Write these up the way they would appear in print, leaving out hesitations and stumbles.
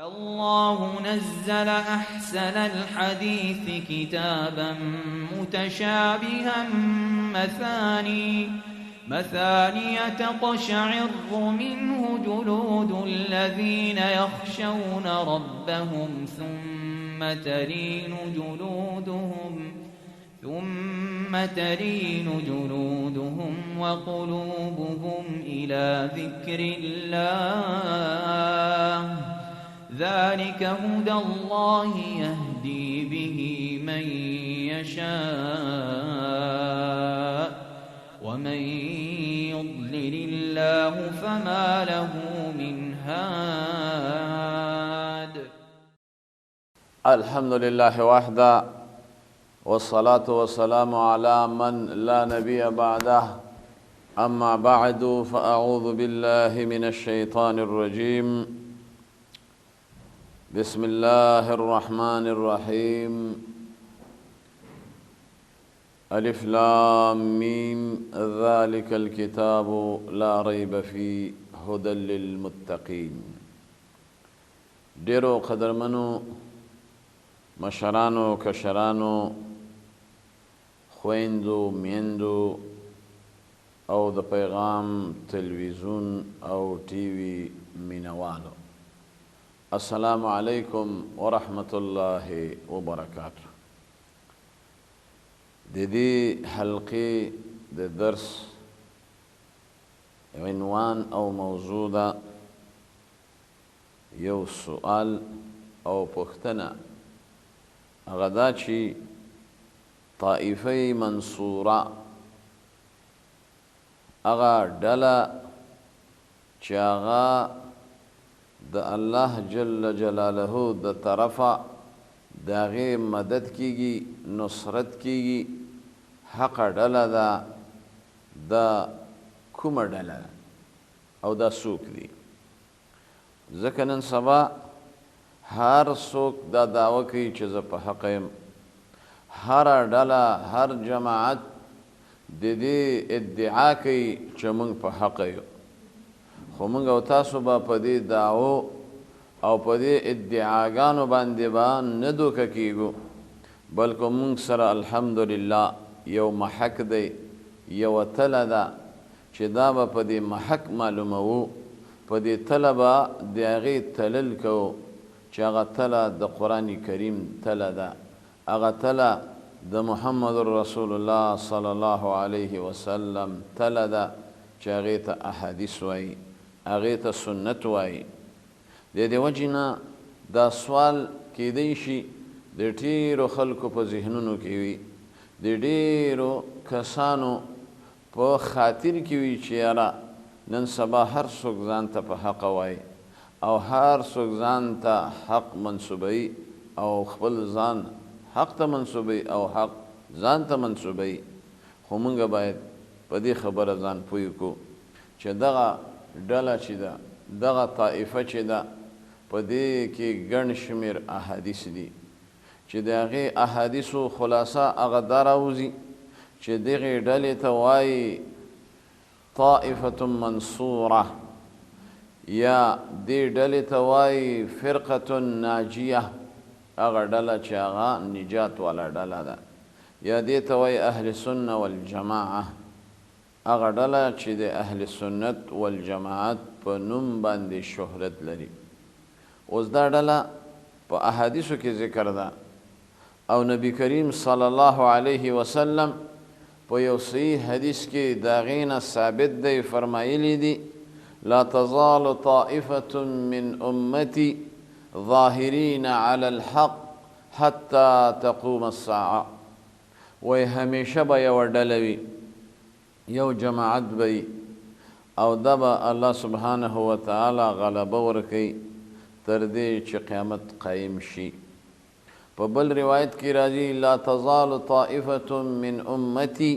الله نزل أحسن الحديث كتابا متشابها مثاني تقشعر منه جلود الذين يخشون ربهم ثم تلين جلودهم وقلوبهم إلى ذكر الله ذلك هدى الله يهدي به من يشاء ومن يضلل الله فما له من هاد. الحمد لله وحده والصلاة والسلام على من لا نبي بعده. أما بعد فأعوذ بالله من الشيطان الرجيم. بسم الله الرحمن الرحيم. ألف لام ميم ذلك الكتاب لا ريب فيه هدى للمتقين. ډیرو قدرمنو مشرانو کشرانو خويندو میندو او د پیغام تلویزیون او ټي وي مینوالو، السلام علیکم ورحمت الله وبرکاته. د دې حلقې د درس عنوان او موضوع ده یو سوال او پوښتنه، هغه دا چې طائفه منصوره هغه ډله چې هغه د الله جل جلاله د طرفه د هغې مدد کیږي، نصرت کیږي، حقه ډله ده، دا کومه ډله ده او دا څوک دي؟ ځکه نن سبا هر څوک دا دعوه کوي چې زه په حقه یم، هر ډله هر جماعت د دې ادعا کوي چې موږ په حقه یو، خو موږ او تاسو به په دې دعوو او په دې ادعاګانو باندې به نه دوکه کیږو، بلکې موږ سره الحمدلله یو محک دی، یوه تله ده چې دا به په دې محک معلوموو، په دې تله به د هغې تلل کوو چې هغه تله د قرآن کریم تله ده، هغه تله د محمد رسول الله صلی الله علیه وسلم تله ده چې هغې ته احادیث وایي، هغې ته سنت وایي. د دې وجې نه دا سوال کیدی شي د ډېرو خلکو په ذهنونو کې وي، د ډېرو کسانو په خاطر کې وي چې یاره نن سبا هر څوک ځان ته په حقه وایي او هر څوک ځان ته حق منسوبوي او خپل ځان حق ته منسوبوي او حق ځان ته منسوبوي. خو موږ باید په دې خبره ځان پوه کړو چې دغه ډله چې ده، دغه طائفه چې ده، په دې کې ګڼ شمېر احادیث دي چې د هغې احادیثو خلاصه هغه دا راوځي چې دغې ډلې ته وایي طائفة منصوره، یا دې ډلې ته وایي فرقة ناجیه، هغه ډله چې هغه نجات والا ډله ده، یا دې ته وایي اهل سنه والجماعه، هغه ډله چې د اهل سنت والجماعت په نوم باندې شهرت لري. اوس دا ډله په احادیثو کې ذکر ده او نبی کریم صلی الله علیه وسلم په یو صحیح حدیث کې د هغې نه ثابت دی، فرمایلی دي لا تزال طائفة من امتی ظاهرین علی الحق حتی تقوم الساعه. وی همیشه به یوه ډله وي، یو جماعت به او دا به الله سبحانه وتعالی غلبه ورکوي تر دې چې قیامت قایم شي. په بل روایت کې راځي لا تزال طائفة من امتی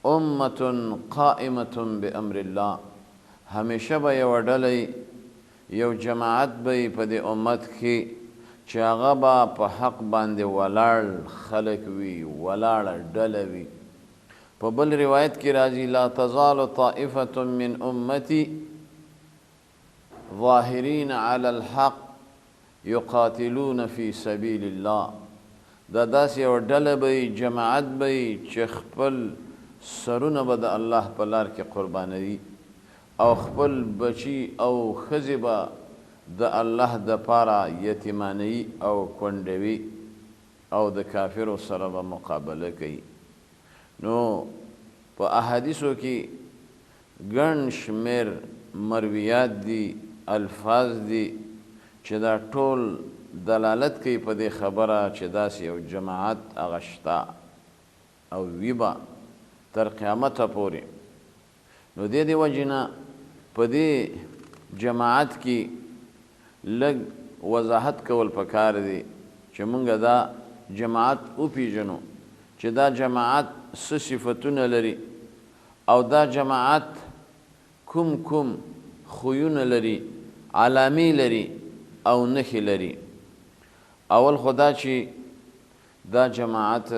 امة قائمة بامر الله. همیشه به یوه ډله یو جماعت به په دې امت کې چې هغه به په حق باندې ولاړ خلک وي، ولاړه ډله وي. په بل روایت کې راځي لا تزال طائفة من امتی ظاهرین علی الحق یقاتلون فی سبیل الله دا داسې یوه ډله به وي جماعت به وي چې خپل سرونه به د الله په لار کې قربانوي او خپل بچي او ښځې به د الله دپاره یتیمانوي او کونډوي او د کافرو سره به مقابله کوي. نو په احادیثو کې ګڼ شمېر مرویات دي، الفاظ دي چې دا ټول دلالت کوي په دې خبره چې داسې یو جماعت هغه شته او وي به تر قیامته پورې. نو دې وجې نه په دې جماعت کې لږ وضاحت کول پکار دی چې موږ دا جماعت وپېژنو چې دا جماعت څه صفتونه لري او دا جماعت کوم کوم خویونه لري، علامې لري او نښې لري. اول خو دا چې دا جماعت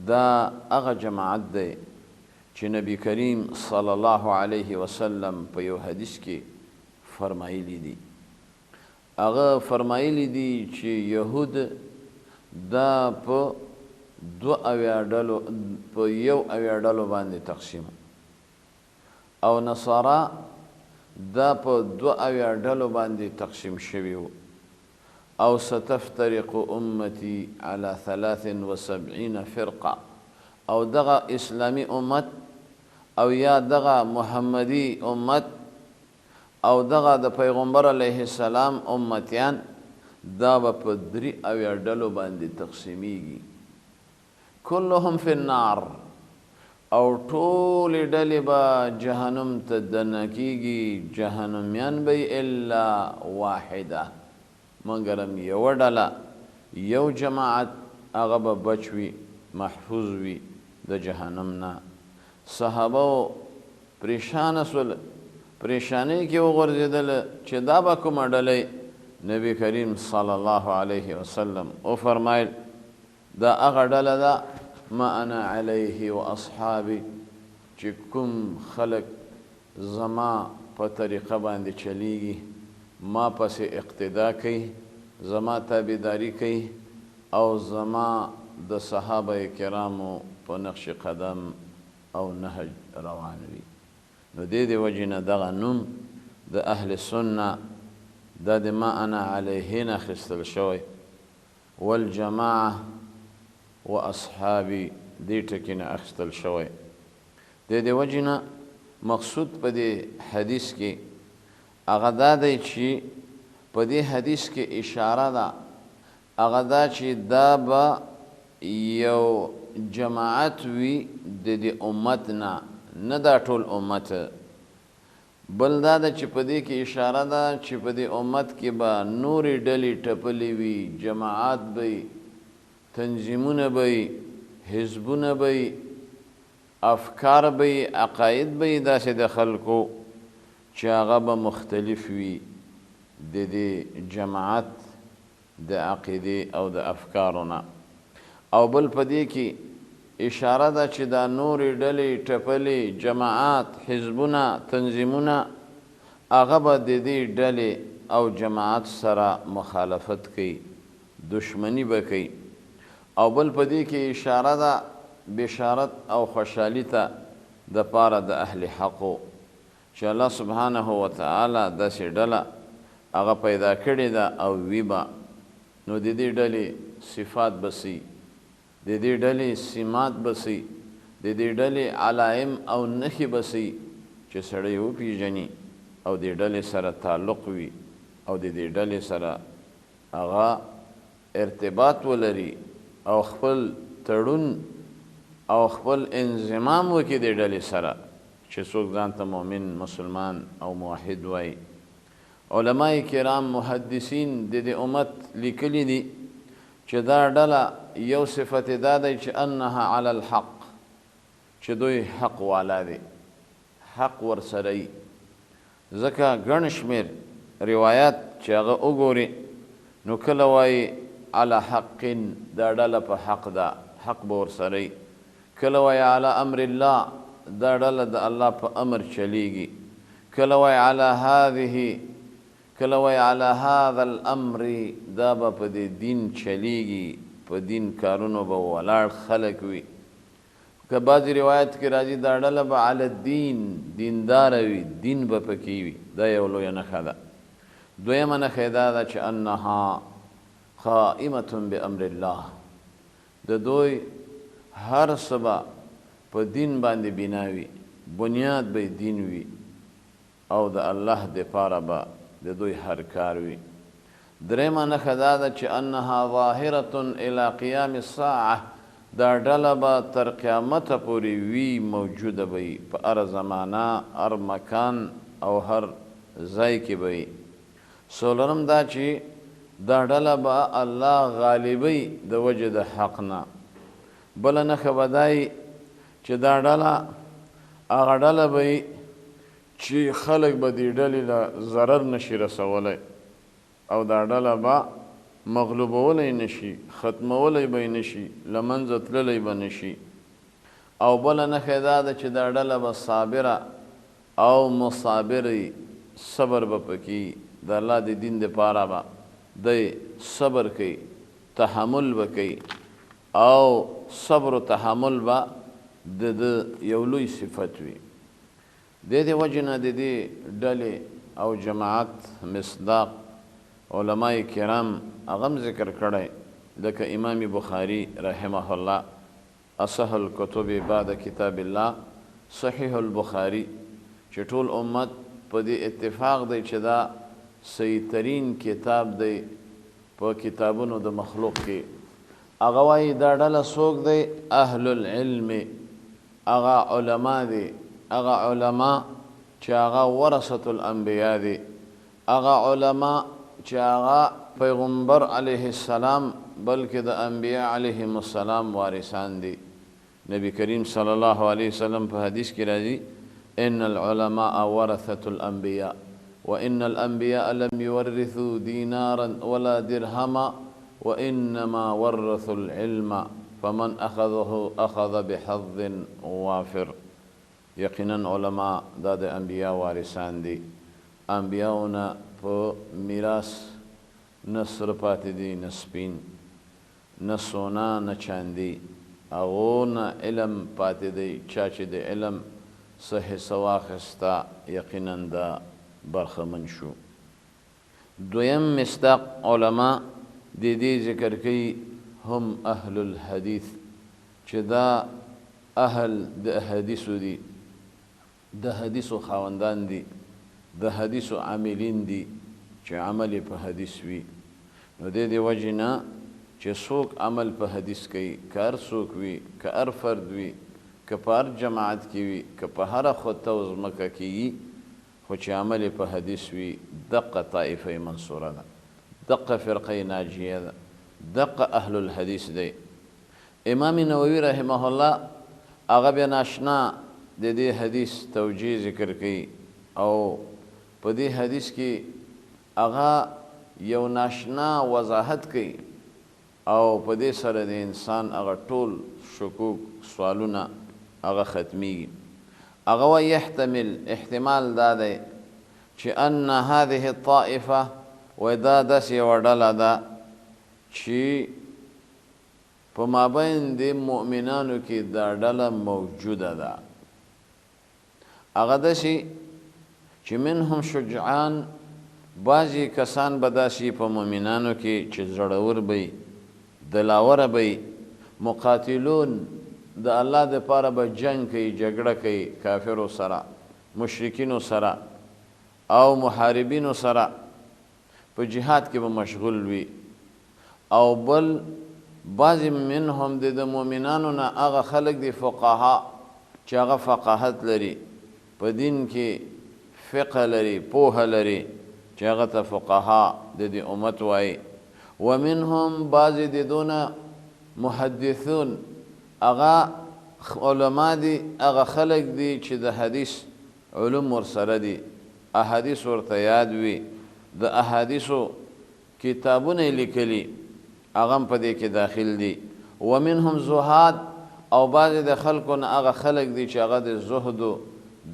دا هغه جماعت دی چې نبی کریم صلی الله علیه وسلم په یو حدیث کې فرمایلی دي. هغه فرمایلی دي چې یهود دا په 71 ډلو باندې تقسیم او نصارا دا په 72 ډلو باندې تقسیم شوي وو. او ستفترق امتی على 73 فرقه او دغه اسلامی امت او یا دغه محمدی امت او دغه د پیغمبر علیه السلام امتیان دا به په 73 ډلو باندې تقسیمیږي. كلهم في النار او ټولې ډلې به جهنم ته دننه کیږي، جهنمیان به الا واحده مګرم یوه ډله یو جماعت هغه به بچ وي، محفوظ وي د جهنم نه. صحابه پریشانه سول، پریشانۍ کې وغورځېدل چې دا به کومه ډله نبی کریم صلی الله علیه وسلم وفرمایل دا هغه ډله ده ما انا علیه و اصحابي چې کوم خلق زما په طریقه باندې چلیږي، ما پسې اقتدا کوي، زما تابعداري کوي او زما د صحابه کرامو په نقش قدم او نهج روان وي. نو دې وجې نه دغه نوم د اهل سنه دا د ما انا علیه نه اخیستل شوی، والجماعه و اصحابي دې ټکي نه اخیستل شوی. دې وجې نه مقصود په دې حدیث کې هغه دا دی چې په دې حدیث کې اشاره ده هغه دا چې دا به یو جماعت وي د دې امت نه دا ټول امت. بل دا ده چې په دې کې اشاره ده چې په دې امت کې به نورې ډلې ټپلې وي، جماعات به وي، تنظیمونه به وي، حزبونه به وي، افکار به وي، عقاید به وي داسې د خلکو چې هغه به مختلف وي د دې جماعت د عقیدې او د افکارو نه. او بل په دې کې اشاره ده چې دا نورې ډلې ټپلې جماعات حزبونه تنظیمونه هغه به د دې ډلې او جماعت سره مخالفت کوي، دشمنی به کوي. او بل په دې کې اشاره ده بشارت او خوشحالي ته د پاره د اهل حقو چې الله سبحانه وتعالی داسې ډله هغه پیدا کړې ده او وي به. نو د دې ډلې صفات به سي، د دې ډلې سمات به سي، د دې ډلې علائم او نښې به سي چې سړی وپېژني او د ډلې سره تعلق وي او د دې ډلې سره هغه ارتباط ولري او خپل تړون او خپل انضمام وکړي د ډلې سره چې څوک ځان ته مؤمن مسلمان او موحد وایي. علماء کرام محدثین د دې امت لیکلي دي چې دا ډله یو صفت دا دی چې انها علی الحق چې دوی حق والا دي، حق ورسره وي. ځکه ګڼ شمېر روایات چې هغه وګوري نو کله وایي علی حق دا ډله په حق ده، حق به ورسره وي. کله وایي علی امر الله دا ډله د الله په امر چلیږي. کله وایي علی هذه کله وای علی هذا الامر دا به په دې دین چلیږي په دین کارونو به ولاړ خلک وي که بعضې روایت کې راځي دا ډله به علی الدین دینداره وي دین به پکې وي دا یو لویه نښه ده دویمه نښه یې دا ده چې انها قائمة بامر الله د دوی هر څه به په دین باندې بنا وي بنیاد به دین وي او د الله دپاره به د دوی هر کار وي درېیمه نښه دا ده چې انها ظاهرة الی قیام الساعه دا ډله به تر قیامته پورې وي موجوده به وي په هر زمانه هر مکان او هر ځای کې به وي څلورم دا چې دا ډله به الله غالبوي د وجې د حق نه بله نښه به دا چې دا ډله هغه ډله به وي چې خلک به دې ډلې له ضرر نشي رسولی او دا ډله به مغلوبولی نشي ختمولی به نشي له منځه تللی به نشي او بله نښه دا ده چې دا ډله به صابره او مصابرې صبر به پکې د الله د دین دپاره به دی صبر کوي تحمل به کوي او صبر و تحمل به د یو لوی صفت وي د دې وجې نه د دې ډلې او جماعت مصداق علماء کرام هغه هم ذکر کړی لکه امام بخاري رحمه الله اصح الکتب بعد کتاب الله صحیح البخاري چې ټول امت په دې اتفاق دی چې دا صحیح ترین کتاب دی په کتابونو د مخلوق کې هغه وایي دا ډله څوک دی اهل العلم هغه علما دي هغه علما چې هغه ورثة الانبیا دي هغه علما چې هغه پیغمبر علیه السلام بلکې د انبیا علیهم السلام وارثان دي نبی کریم صلی الله علیه وسلم په حدیث کې راځي ان العلماء ورثة الانبیا وان الانبیاء لم يورثوا دینارا ولا درهما وانما ورثوا العلم فمن اخذه اخذ بحظ وافر یقینا علما دا د انبیا وارثان دي انبیاونه په میراث نه سره پاتې دي نه سپین نه سونا نه چاندي هغو نه علم پاتې دی چا چې د علم څه حصه واخیسته یقینا دا برخمن شو دویم مصداق علما د دې ذکر کوي هم اهل الحدیث چې دا اهل د احادیثو دي د حدیثو خاوندان دي د حدیثو عاملین دي چې عمل په حدیث وي نو د دې وجې نه چې څوک عمل په حدیث کوي که هر څوک وي که هر فرد وي که په هر جماعت کې وي که په هره خطه و ځمکه کې وي خو چې عمل په حدیث وي دقه طائفه منصوره ده دقه فرقه ناجیه ده دقه اهل الحدیث دی امام نووي رحمه الله هغه بیا ناشنا د دې حدیث توجیه ذکر کوي او په دې حدیث کې هغه یو ناشنا وضاحت کوي او په دې سره د انسان هغه ټول شکوک سوالونه هغه ختمیږي هغه وایي يحتمل احتمال دا دی چې ان هذه الطائفه وایي دا داسې یوه ډله ده چې په مابین د مؤمنانو کې دا ډله موجوده ده هغه داسې چې منهم شجعان بعضې کسان به داسې په مؤمنانو کې چې زړور به وي دلاوره به وي مقاتلون د الله دپاره به جنګ کوي جګړه کوي کافرو سره مشرکینو سره او محاربینو سره په جهاد کې به مشغول وي او بل بعضې منهم د مؤمنانو نه هغه خلک دي فقها چې هغه فقاهت لري په دین کې فقه لري پوهه لري چې هغه ته فقها د دې امت وایي ومنهم بعضې د دونه محدثون هغه علما دي هغه خلک دي چې د حدیث علوم ورسره دي احادیث ورته یاد وي د احادیثو کتابونه لیکلي هغه هم په دې کې داخل دي ومنهم زهاد او بعضې د خلکو نه هغه خلک دي چې هغه د زهدو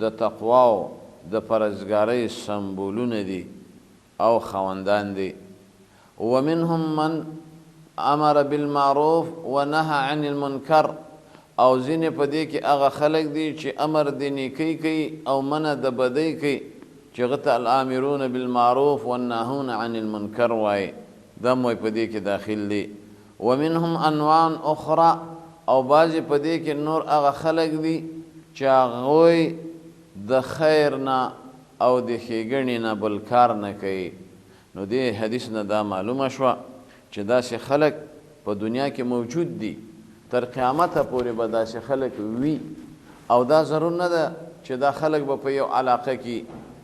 د تقواو د پرهیزګارۍ سمبولونه دي او خواندان دي. ومنهم من امر بالمعروف ونهى عن المنکر، او ځینې په دې کې هغه خلک دي چې امر د نیکۍ کوي او منع د بدۍ کوي، چې هغه ته الامرون بالمعروف والناهون عن المنکر وایي، دا هم په دې کې داخل دي. ومنهم انواع اخرى، او بعضې په دې کې نور هغه خلک دي چې هغوی د خیر نه او د ښېګڼې نه بل کار نه کوي. نو دې حدیث نه دا معلومه شوه چې داسې خلک په دنیا کې موجود دي، تر قیامته پورې به داسې خلک وي، او دا ضرور نه ده چې دا خلک به په یو علاقه کې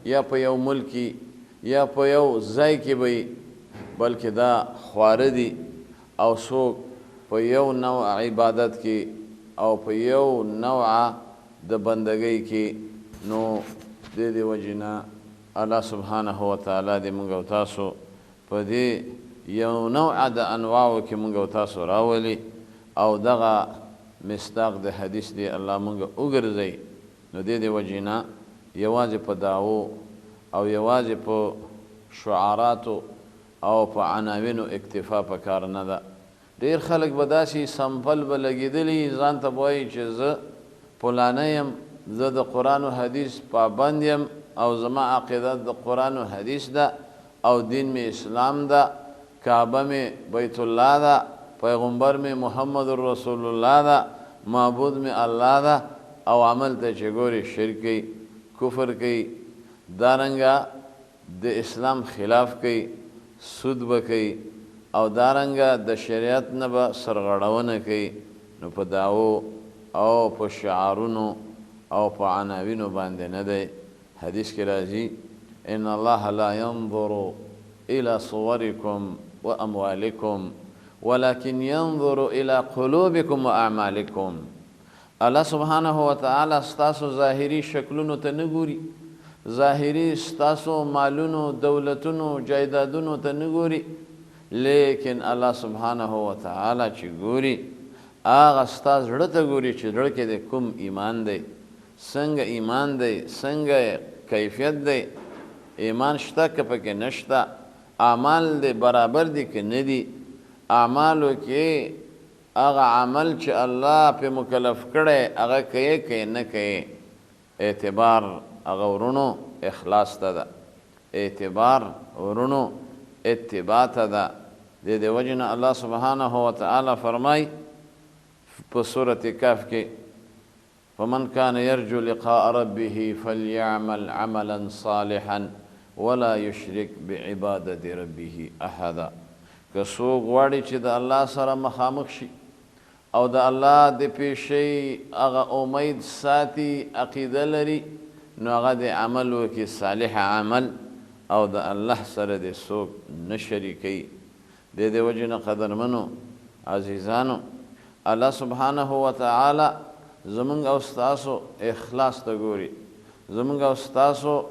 یا په یو ملک کې یا په یو ځای کې به، بلکې دا خواره دي او څوک په یو نوع عبادت کې او په یو نوع د بندګۍ کې. نو د دې وجې نه الله سبحانه وتعالی دې موږ او تاسو په دې یو نوع د انواعو کې موږ او تاسو راولي، او دغه مصداق د حدیث دی الله موږ وګرځوي. نو د دې وجې نه یوازې په دعوو او یوازې په شعاراتو او په عناوینو اکتفا پکار نه ده. ډېر خلک به داسې سمپل به لګېدلي، ځان ته به وایي چې زه فلانی یم، زه د قرآن و حدیث پابند یم، او زما عقیده د قرآن و حدیث ده، او دین می اسلام ده، کعبه می بیت الله ده، پیغمبر می محمد رسول الله ده، معبود می الله ده، او عمل ته چې ګوري شرک کوي، کفر کوي، دارنګه د اسلام خلاف کوي، سود به کوي، او دارنګه د شریعت نه به سرغړونه کوي. نو په دعوو او په شعارونو او په عناوینو باندې نه دی. حدیث کې راځي ان الله لا ينظر الى صوركم واموالكم ولكن ينظر الى قلوبكم واعمالكم. الله سبحانه وتعالى ستاسو ظاهري شکلونو ته نه ګوري، ظاهري ستاسو مالونو دولتونو جایدادونو ته نه ګوري، لیکن الله سبحانه وتعالی چې ګوري هغه ستا زړه ته ګوري چې زړه کې د کوم ایمان دی، څنګه ایمان دی، څنګه کیفیت دی، ایمان شته که پکې نشته، اعمال دی برابر دي که نه دي، اعمالو کې هغه عمل چې الله په مکلف کړی هغه کوي که نه کوي. اعتبار هغه ورونو اخلاص ته ده، اعتبار ورونو اتباع ته ده. د دې وجې نه الله سبحانه وتعالی فرمای په سورة کهف کې فمن كان يرجو لقاء ربه فليعمل عملا صالحا ولا يشرك بعبادة ربه احدا. که څوک غواړي چې د الله سره مخامخ شي او د الله د پیشۍ هغه امید ساتي، عقیده لري، نو هغه د عمل وکړي صالح عمل، او د الله سره د څوک نه شریکوي. د دې وجې نه قدرمنو عزیزانو، الله سبحانه وتعالی زمونږ او ستاسو اخلاص ته ګوري، زمونږ او ستاسو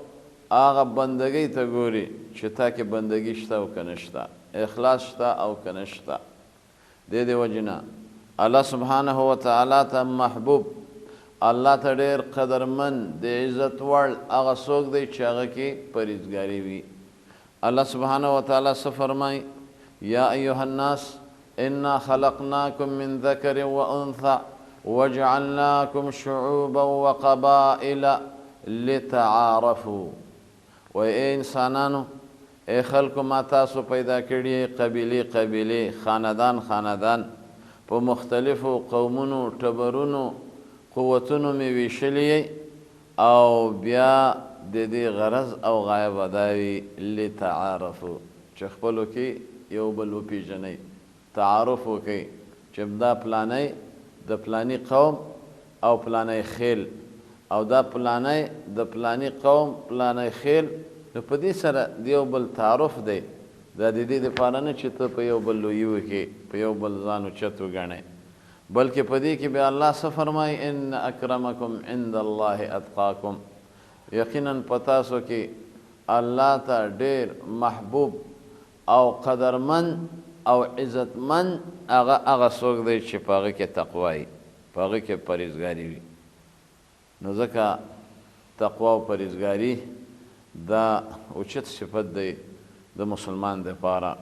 هغه بندګۍ ته ګوري چې تا کې بندګي شته او که نشته، اخلاص شته او که نشته. د دې وجې نه الله سبحانه وتعالی ته محبوب، الله ته ډېر قدرمن د عزت وړ هغه څوک دی چې هغه کې پرهیزګاري وي. الله سبحانه وتعالی څه فرمایي؟ یا ایها الناس انا خلقناکم من ذکر وانثى وجعلناکم شعوبا وقبائل لتعارفوا. و ای انسانانو، ای خلکو ما تاسو پیدا کړي قبیلې قبیلې، خاندان خاندان، په مختلفو قومونو ټبرونو قوتونو می ویشلی، او بیا د دې غرض او غایه دا وي لتعارفو، چې خپلو کې یو بل وپېژنئ، تعارف وکئ چې دا پلانی د پلانی قوم او پلانی خیل، او دا پلانی د پلانی قوم پلانی خیل. نو په دې سره د یو بل تعارف دی. دا د دې دپاره نه چې ته په یو بل لویي وکړې، په یو بل ځان اوچت وګڼئ، بلکې په دې کې بیا الله څه فرمایي؟ ان اکرمکم عند الله اتقاکم. یقینا په تاسو کې الله ته ډېر محبوب او قدرمن او عزتمن هغه څوک دی چې په هغه کې تقوا وي، په هغه کې پرهیزګاري وي. نو ځکه تقوا او پرهیزګاري دا اوچت صفت دی د مسلمان د پاره.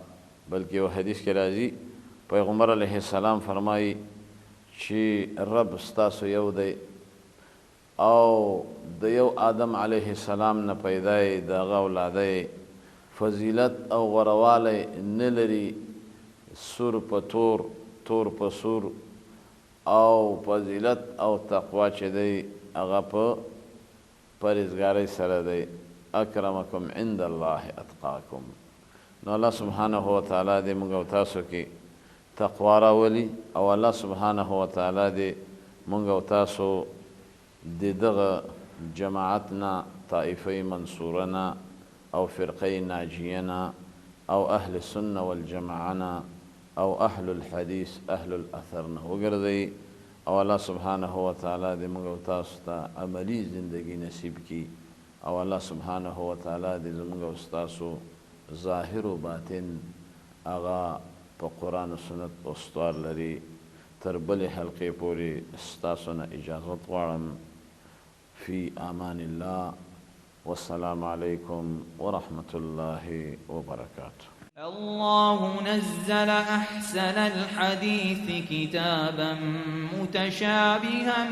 بلکې یو حدیث کې راځي پیغمبر علیه السلام فرمایي چې رب ستاسو یو دی او د یو آدم علیه السلام نه پیدا یې د هغه اولاده فضیلت او غوروالی نه لري سور په تور تور په سور او فضیلت او تقوا چې دی هغه په پرهیزګارۍ سره دی. اکرمکم عند الله اتقاکم. نو الله سبحانه وتعالی دې موږ او تاسو کې تقوا راولي او الله سبحانه وتعالی دې موږ او تاسو د دغه جماعت نه طائفه منصوره نه او فرقه ناجیه نه او اهل سنه والجماعه نه او اهل الحديث اهل الاثر نه وګرځي او الله سبحانه وتعالی دې موږ او تاسو ته عملی زندگی نصیب کړي او الله سبحانه وتعالی دې موږ او تاسو ظاهر و باطن هغه په قرآن و سنت استوار لري. تر بلې حلقې پورې ستاسو نه اجازت غواړم. فی امان الله والسلام علیکم ورحمة الله وبرکاته. الله نزل أحسن الحديث كتابا متشابها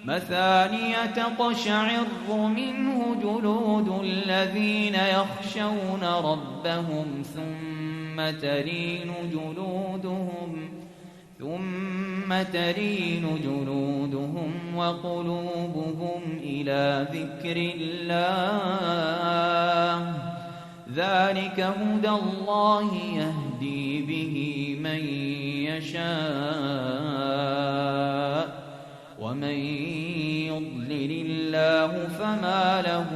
مثاني تقشعر منه جلود الذين يخشون ربهم ثم تلين جلودهم وقلوبهم إلى ذكر الله ذلك هدى الله يهدي به من يشاء ومن يضلل الله فما له